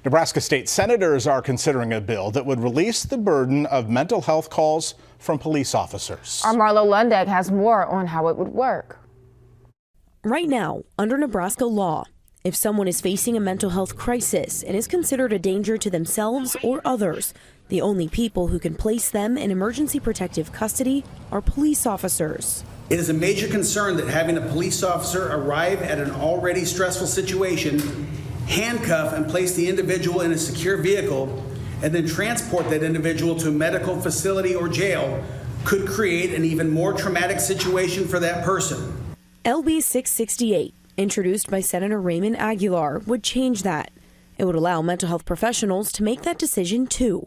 Nebraska state senators are considering a bill that would release the burden of mental health calls from police officers. Our Marlo Lundeck has more on how it would work. Right now, under Nebraska law, if someone is facing a mental health crisis and is considered a danger to themselves or others, the only people who can place them in emergency protective custody are police officers. It is a major concern that having a police officer arrive at an already stressful situation, handcuff and place the individual in a secure vehicle, and then transport that individual to a medical facility or jail could create an even more traumatic situation for that person. LB 668, introduced by Senator Raymond Aguilar, would change that. It would allow mental health professionals to make that decision too.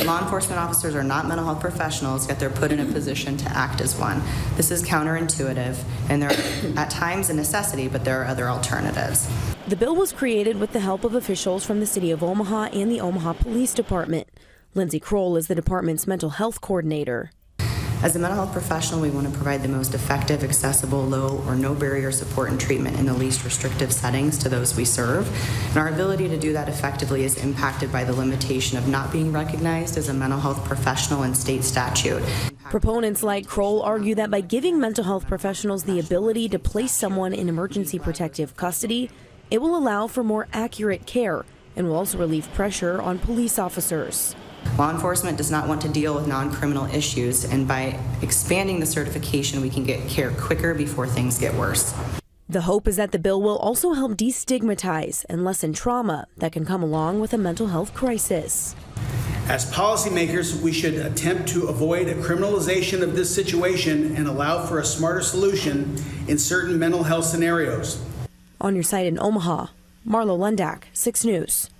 Law enforcement officers are not mental health professionals, yet they're put in a position to act as one. This is counterintuitive, and there are at times a necessity, but there are other alternatives. The bill was created with the help of officials from the city of Omaha and the Omaha Police Department. Lindsay Kroll is the department's mental health coordinator. As a mental health professional, we want to provide the most effective, accessible, low or no barrier support and treatment in the least restrictive settings to those we serve. And our ability to do that effectively is impacted by the limitation of not being recognized as a mental health professional in state statute. Proponents like Kroll argue that by giving mental health professionals the ability to place someone in emergency protective custody, it will allow for more accurate care and will also relieve pressure on police officers. Law enforcement does not want to deal with non-criminal issues, and by expanding the certification, we can get care quicker before things get worse. The hope is that the bill will also help destigmatize and lessen trauma that can come along with a mental health crisis. As policymakers, we should attempt to avoid a criminalization of this situation and allow for a smarter solution in certain mental health scenarios. On your site in Omaha, Marlo Lundeck, 6 News.